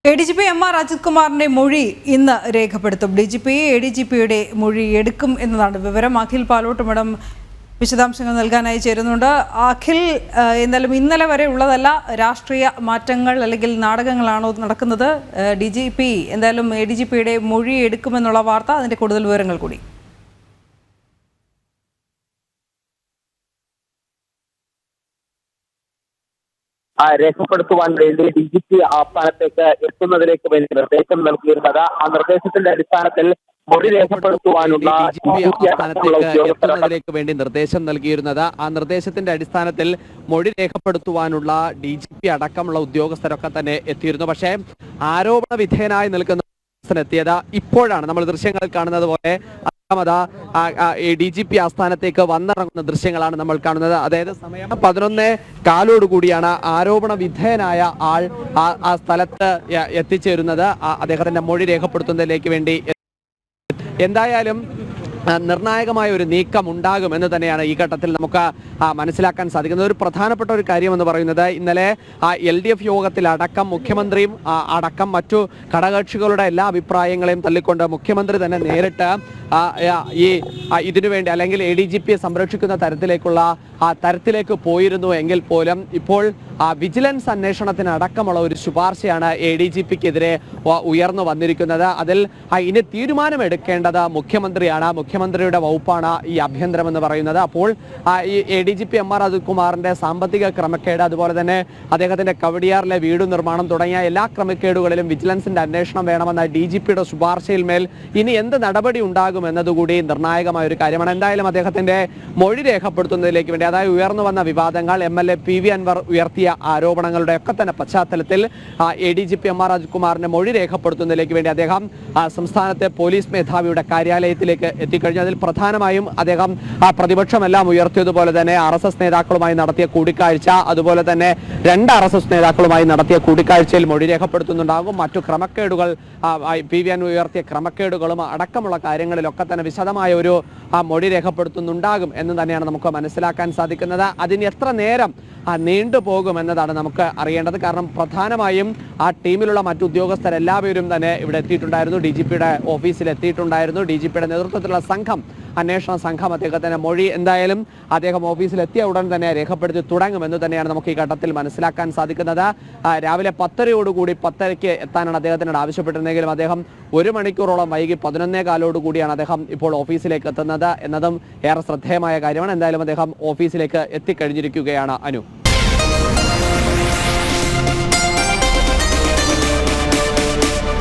ADGP MR Ajith കുമാറിന്റെ മൊഴി ഇന്ന് രേഖപ്പെടുത്തും. DGP ADGPയുടെ മൊഴി എടുക്കും എന്നതാണ് വിവരം. അഖിൽ പാലോട്ട് മഠം വിശദാംശങ്ങൾ നൽകാനായി ചേരുന്നുണ്ട്. അഖിൽ, എന്തായാലും ഇന്നലെ വരെ ഉള്ളതല്ല, രാഷ്ട്രീയ മാറ്റങ്ങൾ അല്ലെങ്കിൽ നാടകങ്ങളാണോ നടക്കുന്നത്? DGP എന്തായാലും ADGPയുടെ മൊഴി എടുക്കുമെന്നുള്ള വാർത്ത, അതിന്റെ കൂടുതൽ വിവരങ്ങൾ കൂടി. രേഖപ്പെടുത്തുവാൻ വേണ്ടി DGP ആസ്ഥാനത്തേക്ക് എത്തുന്നതിലേക്ക് വേണ്ടി നിർദ്ദേശം നൽകിയിരുന്നത്. ആ നിർദ്ദേശത്തിന്റെ അടിസ്ഥാനത്തിൽ മൊഴി രേഖപ്പെടുത്തുവാനുള്ള വേണ്ടി നിർദ്ദേശം നൽകിയിരുന്നത്. ആ നിർദ്ദേശത്തിന്റെ അടിസ്ഥാനത്തിൽ മൊഴി രേഖപ്പെടുത്തുവാനുള്ള DGP അടക്കമുള്ള ഉദ്യോഗസ്ഥരൊക്കെ തന്നെ എത്തിയിരുന്നു. പക്ഷേ ആരോപണ വിധേയനായി നിൽക്കുന്ന എത്തിയത് ഇപ്പോഴാണ്. നമ്മൾ ദൃശ്യങ്ങൾ കാണുന്നത് പോലെ DGP ആസ്ഥാനത്തേക്ക് വന്നിറങ്ങുന്ന ദൃശ്യങ്ങളാണ് നമ്മൾ കാണുന്നത്. അതായത് സമയം 11:15 കൂടിയാണ് ആരോപണ വിധേയനായ ആൾ ആ സ്ഥലത്ത് എത്തിച്ചേരുന്നത്, അദ്ദേഹത്തിന്റെ മൊഴി രേഖപ്പെടുത്തുന്നതിലേക്ക് വേണ്ടി. എന്തായാലും നിർണായകമായ ഒരു നീക്കം ഉണ്ടാകുമെന്ന് തന്നെയാണ് ഈ ഘട്ടത്തിൽ നമുക്ക് മനസ്സിലാക്കാൻ സാധിക്കുന്നത്. ഒരു പ്രധാനപ്പെട്ട ഒരു കാര്യം എന്ന് പറയുന്നത്, ഇന്നലെ LDF യോഗത്തിലടക്കം മുഖ്യമന്ത്രിയും അടക്കം മറ്റു ഘടകകക്ഷികളുടെ എല്ലാ അഭിപ്രായങ്ങളെയും തള്ളിക്കൊണ്ട് മുഖ്യമന്ത്രി തന്നെ നേരിട്ട് ഇതിനുവേണ്ടി അല്ലെങ്കിൽ ADGPയെ സംരക്ഷിക്കുന്ന തരത്തിലേക്ക് പോയിരുന്നു എങ്കിൽ പോലും ഇപ്പോൾ വിജിലൻസ് അന്വേഷണത്തിനടക്കമുള്ള ഒരു ശുപാർശയാണ് ADGPക്കെതിരെ ഉയർന്നു വന്നിരിക്കുന്നത്. അതിൽ ഇനി തീരുമാനമെടുക്കേണ്ടത് മുഖ്യമന്ത്രിയാണ്. മുഖ്യമന്ത്രിയുടെ വകുപ്പാണ് ഈ ആഭ്യന്തരം എന്ന് പറയുന്നത്. അപ്പോൾ ഈ ADGP MR അജിത് കുമാറിന്റെ സാമ്പത്തിക ക്രമക്കേട്, അതുപോലെ തന്നെ അദ്ദേഹത്തിന്റെ കവടിയാറിലെ വീട് നിർമ്മാണം തുടങ്ങിയ എല്ലാ ക്രമക്കേടുകളിലും വിജിലൻസിന്റെ അന്വേഷണം വേണമെന്ന DGPയുടെ ശുപാർശയിൽ മേൽ ഇനി എന്ത് നടപടി ഉണ്ടാകും എന്നതുകൂടി നിർണായകമായ ഒരു കാര്യമാണ്. എന്തായാലും അദ്ദേഹത്തിന്റെ മൊഴി രേഖപ്പെടുത്തുന്നതിലേക്ക് വേണ്ടി, അതായത് ഉയർന്നു വന്ന വിവാദങ്ങൾ, MLA PV അൻവർ ഉയർത്തിയ ആരോപണങ്ങളുടെ ഒക്കെ തന്നെ പശ്ചാത്തലത്തിൽ ADGP MR അജിത് കുമാറിന്റെ മൊഴി രേഖപ്പെടുത്തുന്നതിലേക്ക് വേണ്ടി അദ്ദേഹം സംസ്ഥാനത്തെ പോലീസ് മേധാവിയുടെ കാര്യാലയത്തിലേക്ക് എത്തിക്കഴിഞ്ഞു. അതിൽ പ്രധാനമായും അദ്ദേഹം പ്രതിപക്ഷമെല്ലാം ഉയർത്തിയതുപോലെ തന്നെ RSS നേതാക്കളുമായി നടത്തിയ കൂടിക്കാഴ്ച, അതുപോലെ തന്നെ 2 RSS നേതാക്കളുമായി നടത്തിയ കൂടിക്കാഴ്ചയിൽ മൊഴി രേഖപ്പെടുത്തുന്നുണ്ടാകും. മറ്റു ക്രമക്കേടുകൾ, PV അൻവർ ഉയർത്തിയ ക്രമക്കേടുകളും അടക്കമുള്ള കാര്യങ്ങളിലൊക്കെ തന്നെ വിശദമായ ഒരു മൊഴി രേഖപ്പെടുത്തുന്നുണ്ടാകും എന്ന് തന്നെയാണ് നമുക്ക് മനസ്സിലാക്കാൻ സാധിക്കുന്നത്. അതിന് എത്ര നേരം നീണ്ടുപോകും എന്നതാണ് നമുക്ക് അറിയേണ്ടത്. കാരണം പ്രധാനമായും ആ ടീമിലുള്ള മറ്റു ഉദ്യോഗസ്ഥരെല്ലാവരും തന്നെ ഇവിടെ എത്തിയിട്ടുണ്ടായിരുന്നു. DGPയുടെ ഓഫീസിൽ എത്തിയിട്ടുണ്ടായിരുന്നു. DGPയുടെ നേതൃത്വത്തിലുള്ള അന്വേഷണ സംഘം അദ്ദേഹത്തിന്റെ മൊഴി എന്തായാലും അദ്ദേഹം ഓഫീസിലെത്തിയ ഉടൻ തന്നെ രേഖപ്പെടുത്തി തുടങ്ങുമെന്ന് തന്നെയാണ് നമുക്ക് ഈ ഘട്ടത്തിൽ മനസ്സിലാക്കാൻ സാധിക്കുന്നത്. രാവിലെ 10:30 10:00 എത്താനാണ് അദ്ദേഹത്തിനോട് ആവശ്യപ്പെട്ടിരുന്നെങ്കിലും അദ്ദേഹം 1 മണിക്കൂറോളം വൈകി 11:15 അദ്ദേഹം ഇപ്പോൾ ഓഫീസിലേക്ക് എത്തുന്നത് എന്നതും ഏറെ ശ്രദ്ധേയമായ കാര്യമാണ്. എന്തായാലും അദ്ദേഹം ഓഫീസിലേക്ക് എത്തിക്കഴിഞ്ഞിരിക്കുകയാണ്. അനു.